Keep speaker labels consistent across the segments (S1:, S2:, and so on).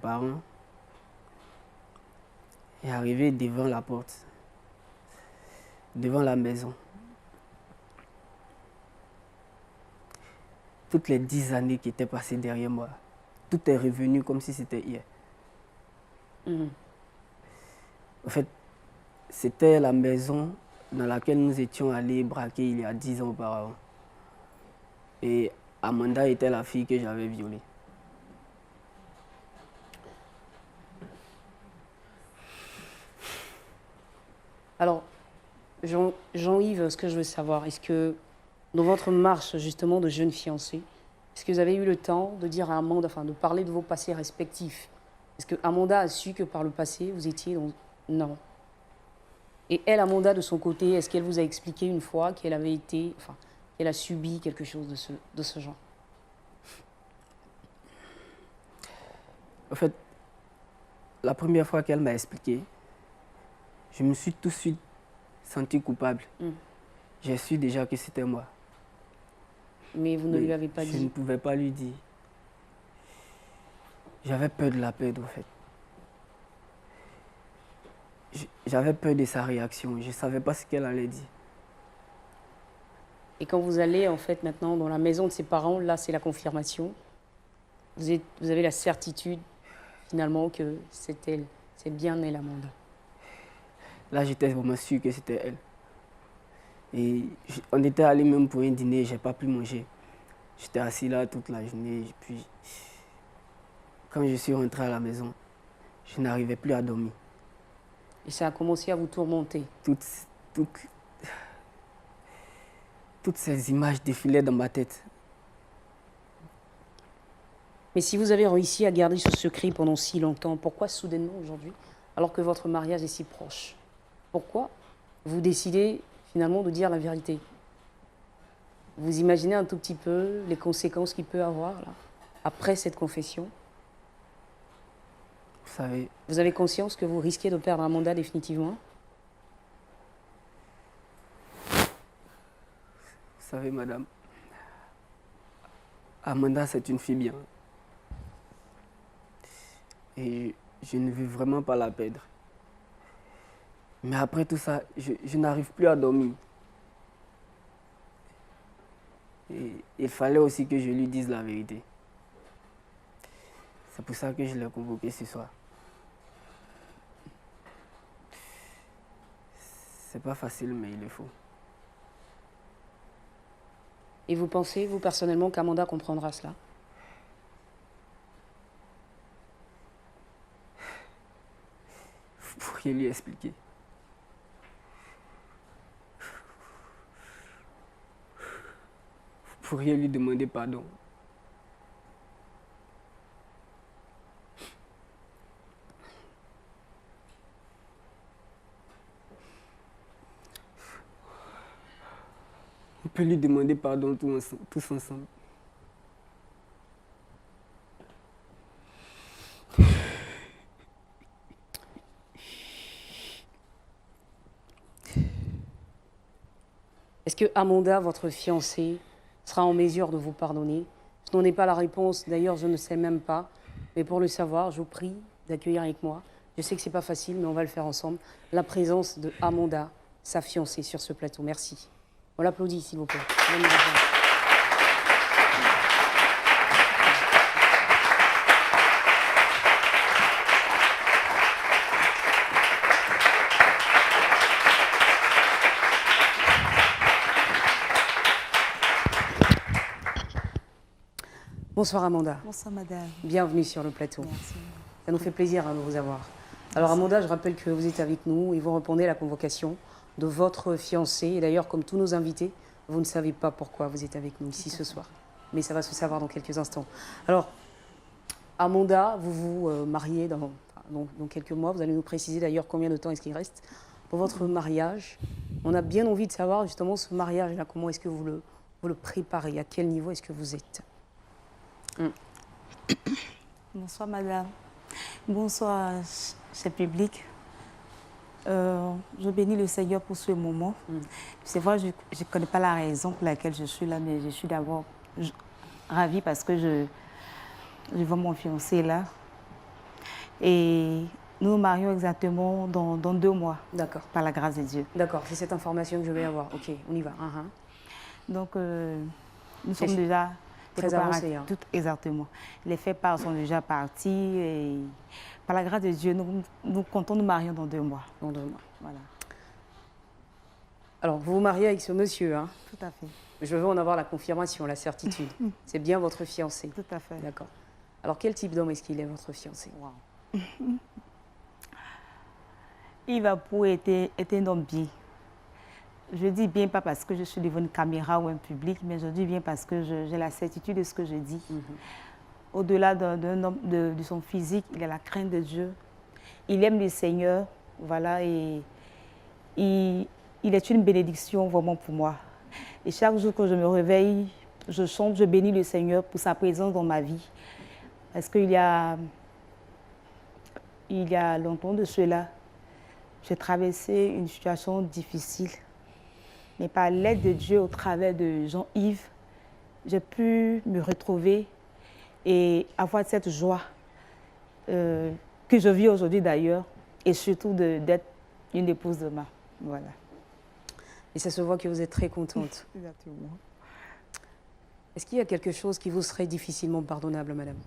S1: Parents est arrivé devant la porte, devant la maison. Toutes les 10 années qui étaient passées derrière moi, tout est revenu comme si c'était hier. En fait, c'était la maison dans laquelle nous étions allés braquer il y a 10 ans auparavant. Et Amanda était la fille que j'avais violée.
S2: Alors, Jean-Yves, ce que je veux savoir, est-ce que dans votre marche justement de jeune fiancée, est-ce que vous avez eu le temps de dire à Amanda, enfin de parler de vos passés respectifs? Est-ce que Amanda a su que par le passé, vous étiez dans... Non. Et elle, Amanda, de son côté, est-ce qu'elle vous a expliqué une fois qu'elle avait été, enfin, qu'elle a subi quelque chose de ce genre?
S1: En fait, la première fois qu'elle m'a expliqué, je me suis tout de suite senti coupable. J'ai su déjà que c'était moi.
S2: Mais vous ne lui avez pas dit?
S1: Je ne pouvais pas lui dire. J'avais peur de la perdre, en fait. J'avais peur de sa réaction. Je ne savais pas ce qu'elle allait dire.
S2: Et quand vous allez, en fait, maintenant, dans la maison de ses parents, là, c'est la confirmation. Vous avez la certitude, finalement, que c'est elle. C'est bien elle, Amanda.
S1: Là, j'étais vraiment sûr que c'était elle. Et on était allé même pour un dîner, je n'ai pas pu manger. J'étais assis là toute la journée. Et puis, quand je suis rentré à la maison, je n'arrivais plus à dormir.
S2: Et ça a commencé à vous tourmenter?
S1: Toutes ces images défilaient dans ma tête.
S2: Mais si vous avez réussi à garder ce secret pendant si longtemps, pourquoi soudainement aujourd'hui, alors que votre mariage est si proche, pourquoi vous décidez finalement de dire la vérité? Vous imaginez un tout petit peu les conséquences qu'il peut avoir là, après cette confession?
S1: Vous savez...
S2: Vous avez conscience que vous risquez de perdre Amanda définitivement?
S1: Vous savez, madame, Amanda, c'est une fille bien. Et je ne veux vraiment pas la perdre. Mais après tout ça, je n'arrive plus à dormir. Et il fallait aussi que je lui dise la vérité. C'est pour ça que je l'ai convoqué ce soir. C'est pas facile, mais il le faut.
S2: Et vous pensez, vous personnellement, qu'Amanda comprendra cela?
S1: Vous pourriez lui expliquer. Vous pourriez lui demander pardon. On peut lui demander pardon tous ensemble.
S2: Est-ce que Amanda, votre fiancée, sera en mesure de vous pardonner? Je n'en ai pas la réponse, d'ailleurs je ne sais même pas. Mais pour le savoir, je vous prie d'accueillir avec moi. Je sais que c'est pas facile, mais on va le faire ensemble. La présence de Amanda, sa fiancée, sur ce plateau. Merci. On l'applaudit, s'il vous plaît. Bonsoir Amanda.
S3: Bonsoir madame.
S2: Bienvenue sur le plateau.
S3: Merci.
S2: Ça nous fait plaisir de vous avoir. Alors Amanda, je rappelle que vous êtes avec nous et vous répondez à la convocation de votre fiancé. Et d'ailleurs, comme tous nos invités, vous ne savez pas pourquoi vous êtes avec nous ici ce soir. Mais ça va se savoir dans quelques instants. Alors, Amanda, vous vous mariez dans quelques mois. Vous allez nous préciser d'ailleurs combien de temps est-ce qu'il reste pour votre mariage. On a bien envie de savoir justement ce mariage-là. Comment est-ce que vous le préparez? À quel niveau est-ce que vous êtes?
S3: Bonsoir madame. Bonsoir cher public. Je bénis le Seigneur pour ce moment. C'est vrai, je ne connais pas la raison pour laquelle je suis là, mais je suis d'abord ravie parce que je vois mon fiancé là. Et nous nous marions exactement dans 2 mois,
S2: D'accord.
S3: par la grâce de Dieu.
S2: D'accord, c'est cette information que je vais avoir. Ok, on y va.
S3: Donc, nous sommes déjà
S2: très avancés. Hein.
S3: Tout exactement. Les faits-part sont déjà partis et par la grâce de Dieu, nous comptons nous marier dans 2 mois.
S2: Dans 2 mois.
S3: Voilà.
S2: Alors, vous vous mariez avec ce monsieur, hein?
S3: Tout à fait.
S2: Je veux en avoir la confirmation, la certitude. C'est bien votre fiancé.
S3: Tout à fait.
S2: D'accord. Alors, quel type d'homme est-ce qu'il est, votre fiancé?
S3: Wow. Il va pour être un homme bien. Je dis bien pas parce que je suis devant une caméra ou un public, mais je dis bien parce que j'ai la certitude de ce que je dis. Au-delà d'un homme, de son physique, il a la crainte de Dieu. Il aime le Seigneur, voilà, et il est une bénédiction vraiment pour moi. Et chaque jour que je me réveille, je chante, je bénis le Seigneur pour sa présence dans ma vie. Parce qu'il y a longtemps de cela, j'ai traversé une situation difficile. Mais par l'aide de Dieu, au travers de Jean-Yves, j'ai pu me retrouver et avoir cette joie que je vis aujourd'hui d'ailleurs, et surtout d'être une épouse de ma. Voilà.
S2: Et ça se voit que vous êtes très contente.
S3: Exactement.
S2: Est-ce qu'il y a quelque chose qui vous serait difficilement pardonnable, madame?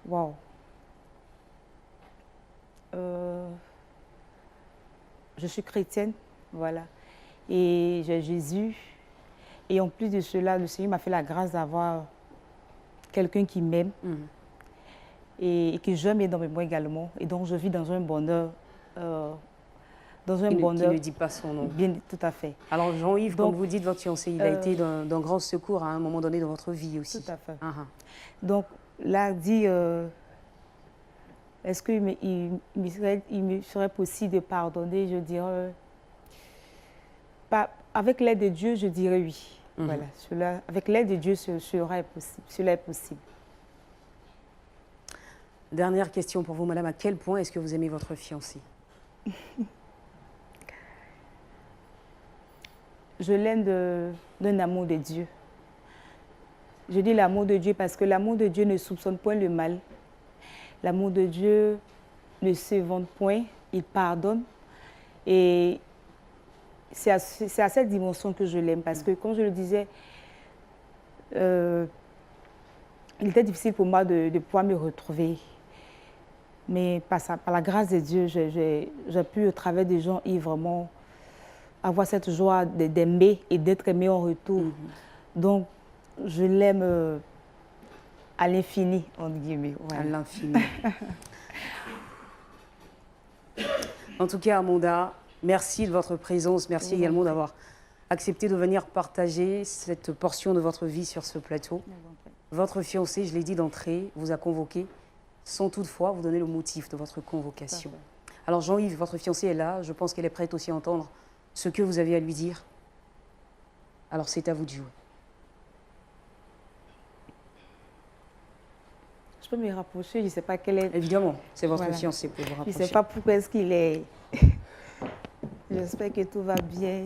S3: Wow. Je suis chrétienne, voilà. Et j'ai Jésus. Et en plus de cela, le Seigneur m'a fait la grâce d'avoir quelqu'un qui m'aime et que j'aime énormément également. Et donc, je vis dans un bonheur. Qui
S2: ne dit pas son nom.
S3: Bien, tout à fait.
S2: Alors, Jean-Yves, comme vous dites, votre fiancé, il a été d'un grand secours à un moment donné dans votre vie aussi.
S3: Tout à fait. Donc, là, dit, est-ce qu'il me serait possible de pardonner? Je dirais, avec l'aide de Dieu, je dirais oui. Voilà, avec l'aide de Dieu, cela est possible.
S2: Dernière question pour vous, madame. À quel point est-ce que vous aimez votre fiancé?
S3: Je l'aime d'un amour de Dieu. Je dis l'amour de Dieu parce que l'amour de Dieu ne soupçonne point le mal. L'amour de Dieu ne se vante point, il pardonne. Et c'est à cette dimension que je l'aime parce que, comme je le disais, il était difficile pour moi de pouvoir me retrouver. Mais par la grâce de Dieu, j'ai pu, au travers des gens, vraiment avoir cette joie d'aimer et d'être aimé en retour. Donc, je l'aime à l'infini, entre guillemets.
S2: Ouais. À l'infini. En tout cas, Amanda, merci de votre présence. Merci également d'avoir accepté de venir partager cette portion de votre vie sur ce plateau. Votre fiancé, je l'ai dit d'entrée, vous a convoqué sans toutefois vous donner le motif de votre convocation. Alors Jean-Yves, votre fiancé est là. Je pense qu'elle est prête aussi à entendre ce que vous avez à lui dire. Alors c'est à vous de jouer.
S3: Je peux me rapprocher, je ne sais pas quelle est...
S2: Évidemment, c'est votre fiancé pour vous rapprocher.
S3: Je ne sais pas pourquoi est-ce qu'il est... J'espère que tout va bien.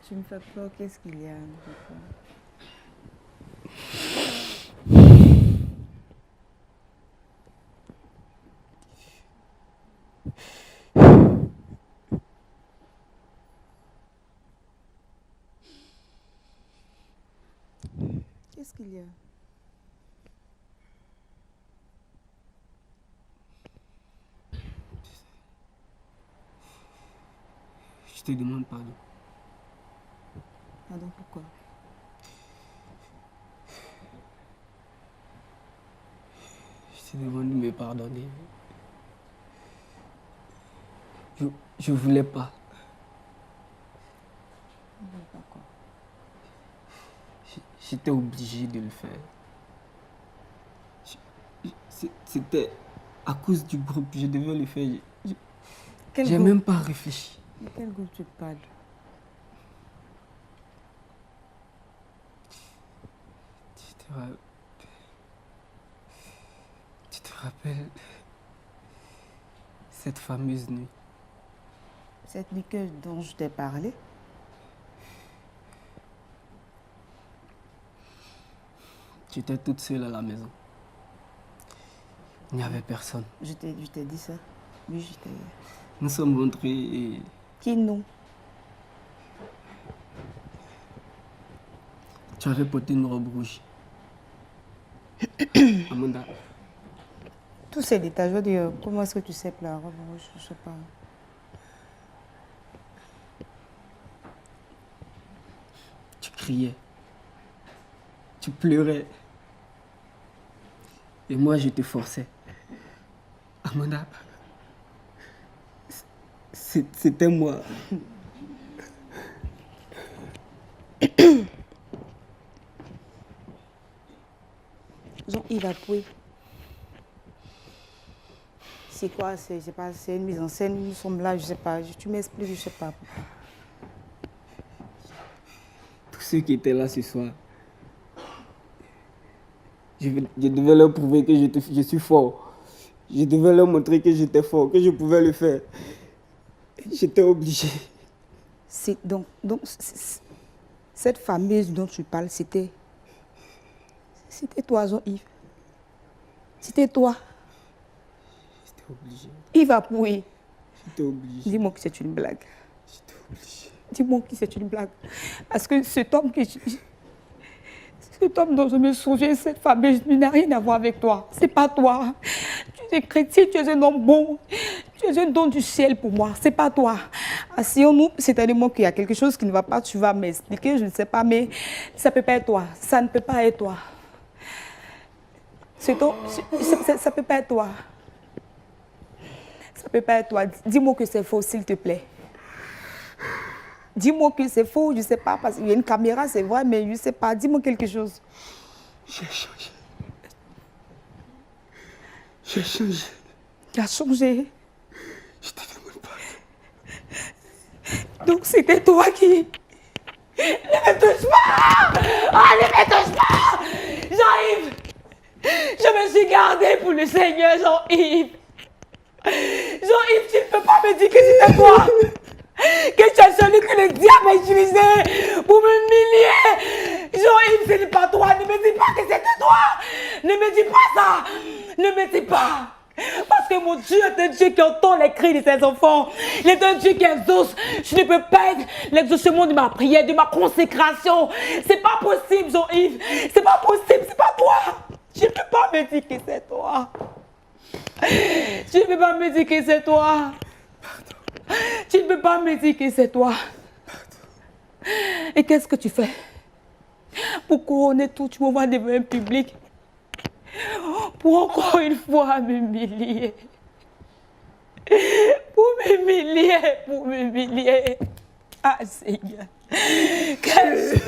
S3: Tu me fais peur, qu'est-ce qu'il y a? Qu'est-ce qu'il y a?
S1: Je te demande pardon.
S3: Pardon, pourquoi?
S1: Je te demande de me pardonner. Je voulais pas.
S3: Pourquoi?
S1: J'étais obligé de le faire. C'était à cause du groupe, je devais le faire. J'ai même pas réfléchi.
S3: De quel groupe tu parles?
S1: Tu te rappelles cette fameuse nuit?
S3: Cette nuit dont je t'ai parlé?
S1: Tu étais toute seule à la maison. Il n'y avait personne.
S3: Je t'ai dit ça. Oui, je t'ai...
S1: Nous sommes rentrés et...
S3: Qui nous?
S1: Tu avais porté une robe rouge. Amanda.
S3: Tous ces détails, je veux dire, comment est-ce que tu sais que la robe rouge, je sais pas.
S1: Tu criais. Tu pleurais. Et moi, je te forçais. Amanda, c'était moi.
S3: Jean-Yves Apoué. C'est quoi? C'est une mise en scène, nous sommes là, je sais pas. Tu m'expliques, je sais pas.
S1: Tous ceux qui étaient là ce soir, je devais leur prouver que je suis fort. Je devais leur montrer que j'étais fort, que je pouvais le faire. J'étais obligé.
S3: Donc, cette fameuse dont tu parles, c'était toi, Jean-Yves. C'était toi.
S1: J'étais obligé.
S3: Yves Apoué.
S1: J'étais obligé.
S3: Dis-moi que c'est une blague.
S1: J'étais obligé.
S3: Dis-moi que c'est une blague. Parce que cet homme dont je me souviens, cette fameuse, n'a rien à voir avec toi. C'est pas toi. Tu es chrétien, tu es un homme bon. Tu es un don du ciel pour moi. C'est pas toi. Asseyons-nous, c'est-à-dire qu'il y a quelque chose qui ne va pas, tu vas m'expliquer, je ne sais pas, mais ça peut pas être toi. Ça ne peut pas être toi. Ça peut pas être toi. Ça peut pas être toi. Dis-moi que c'est faux, s'il te plaît. Dis-moi que c'est faux, je ne sais pas, parce qu'il y a une caméra, c'est vrai, mais je ne sais pas. Dis-moi quelque chose.
S1: J'ai changé. J'ai changé.
S3: Tu as changé.
S1: Je te demande pas.
S3: Donc c'était toi qui... Ne me touche pas! Ah, ne me touche pas! Jean-Yves! Je me suis gardée pour le Seigneur, Jean-Yves. Jean-Yves, tu ne peux pas me dire que c'était toi! Que tu as celui que le diable a utilisé pour m'humilier! Jean-Yves, ce n'est pas toi! Ne me dis pas que c'était toi! Ne me dis pas ça! Ne me dis pas! Parce que mon Dieu est un Dieu qui entend les cris de ses enfants. Il est un Dieu qui exauce. Je ne peux pas être l'exaucement de ma prière, de ma consécration. C'est pas possible, Jean-Yves. C'est pas possible, c'est pas toi. Tu ne peux pas me dire que c'est toi. Tu ne peux pas me dire que c'est toi. Tu ne peux pas me dire que c'est toi. Et qu'est-ce que tu fais? Pour couronner tout, tu m'envoies devant un public. Pour encore une fois m'humilier. Pour m'humilier. Ah, Seigneur. Qu'est-ce que je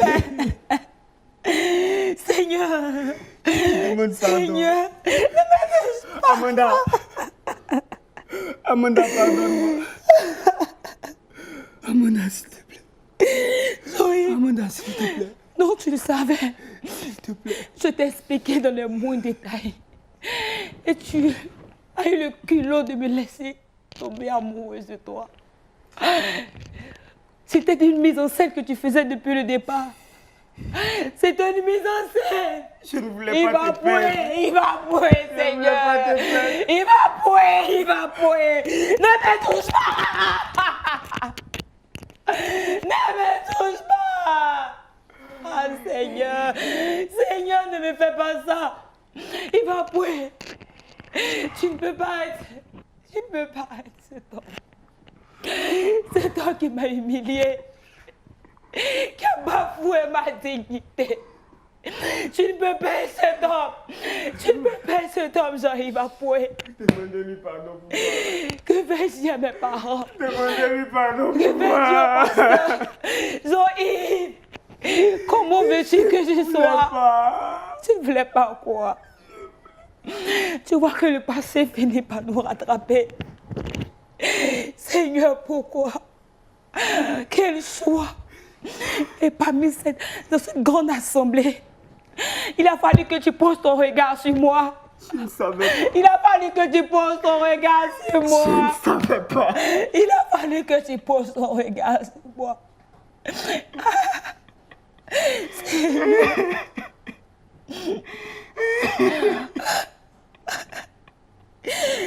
S3: fais? Seigneur. Seigneur.
S1: Amanda. Amanda, pardonne-moi. Amanda, s'il te plaît.
S3: Oui.
S1: Amanda, s'il te plaît.
S3: Non, tu le savais.
S1: S'il te plaît.
S3: Je t'ai expliqué dans les moindres détails. Et tu as eu le culot de me laisser tomber amoureuse de toi. C'était une mise en scène que tu faisais depuis le départ. C'était une mise en scène.
S1: Je ne voulais pas te perdre.
S3: Il va pouer, Seigneur. Il va pouer. Ne me touche pas. Ne me touche pas. Ah, Seigneur. Seigneur, ne me fais pas ça. Il va pouer. Tu ne peux pas être cet homme. C'est toi qui m'as humilié, qui a bafoué ma dignité. Tu ne peux pas être cet homme. Tu ne peux pas être cet homme, Jean-Yves Apoué.
S1: Demandez-lui pardon pour moi.
S3: Que vais-je dire à mes parents?
S1: Demandez-lui pardon
S3: Que
S1: pour
S3: vais-je dire au
S1: moi.
S3: pasteur? Jean-Yves, comment veux-tu que je sois? Tu ne voulais pas quoi? Tu vois que le passé finit par nous rattraper. Seigneur, pourquoi? Quel choix! Et parmi dans cette grande assemblée, Il a fallu que tu poses ton regard sur moi.
S1: Je ne savais pas.
S3: Il a fallu que tu poses ton regard sur moi.
S1: Je ne savais pas.
S3: Il a fallu que tu poses ton regard sur moi.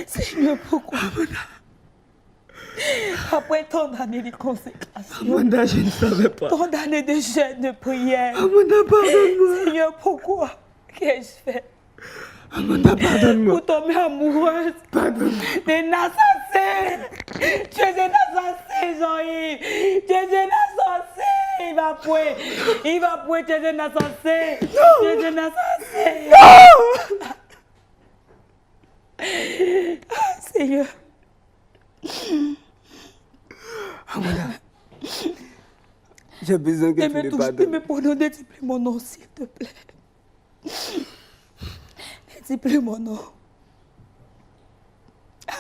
S3: Seigneur, pourquoi? Après tant d'années de consécration,
S1: Amanda, je ne savais pas.
S3: tant d'années de jeûne, de prière,
S1: Amanda, pardonne-moi.
S3: Seigneur, pourquoi qu'ai-je fait
S1: Amanda, pardonne-moi.
S3: pour tomber amoureuse d'un assassin? Tu es un assassin, Jean-Yves. Tu es un assassin. Il va pouer. Il va pouer. Tu es un assassin. Tu es un assassin. Ah, Seigneur.
S1: Amanda, j'ai besoin que tu me
S3: Ne
S1: pardonnes.
S3: me pardonne, ne dis plus mon nom, s'il te plaît. Ne dis plus mon nom.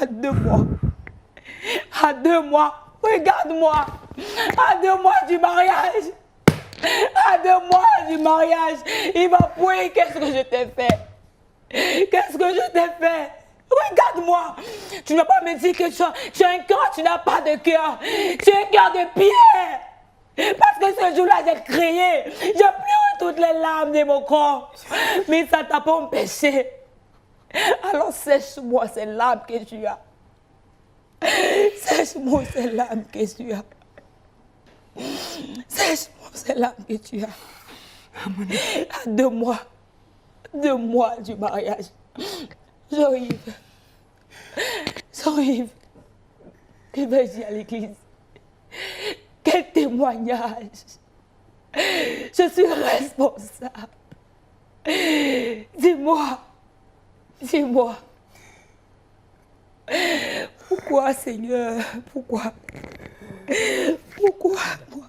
S3: À 2 mois. À 2 mois. Regarde-moi. À 2 mois du mariage. À 2 mois du mariage. Il va pouiller. Qu'est-ce que je t'ai fait? Qu'est-ce que je t'ai fait? Regarde-moi. Tu ne vas pas me dire que tu as un cœur, tu n'as pas de cœur. Tu as un cœur de pierre. Parce que ce jour-là, j'ai crié. J'ai pleuré toutes les larmes de mon corps. Mais ça ne t'a pas empêché. Alors sèche-moi ces larmes que tu as. Sèche-moi ces larmes que tu as. Sèche-moi ces larmes que tu as. À 2 mois. 2 mois du mariage. Jean-Yves. Jean-Yves. Que vais-je à l'église? Quel témoignage! Je suis responsable. Dis-moi. Dis-moi. Pourquoi, Seigneur? Pourquoi? Pourquoi moi?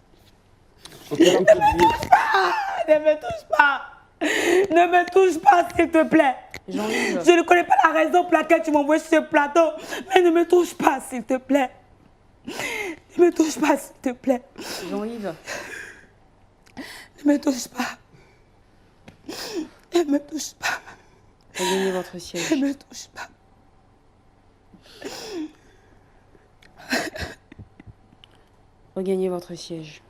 S3: Ne me touche pas! Ne me touche pas! Ne me touche pas, s'il te plaît!
S2: Jean-Yves.
S3: Je ne connais pas la raison pour laquelle tu m'envoies sur ce plateau, mais ne me touche pas, s'il te plaît. Ne me touche pas, s'il te plaît.
S2: Jean-Yves.
S3: Ne me touche pas. Ne me touche pas.
S2: Regagnez votre siège.
S3: Ne me touche pas.
S2: Regagnez votre siège.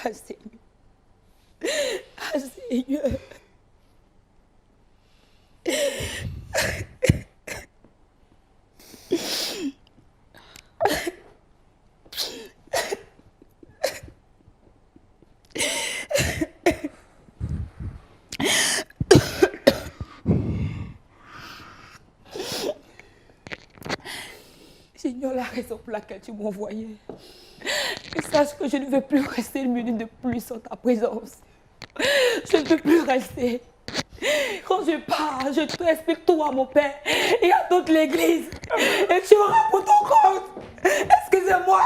S3: Ah, Seigneur. Ah, Seigneur. J'ignore la raison pour laquelle tu m'as envoyé. Et sache que je ne veux plus rester une minute de plus en ta présence. Je ne peux plus rester. Quand je pars, je t'explique tout à mon père et à toute l'église. Et tu auras pour ton compte. Excusez-moi.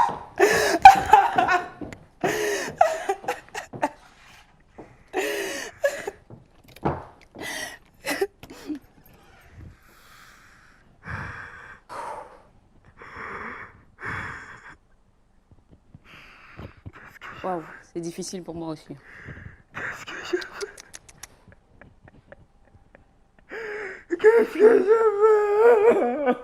S2: Waouh, c'est difficile pour moi aussi.
S1: Qu'est-ce que je veux?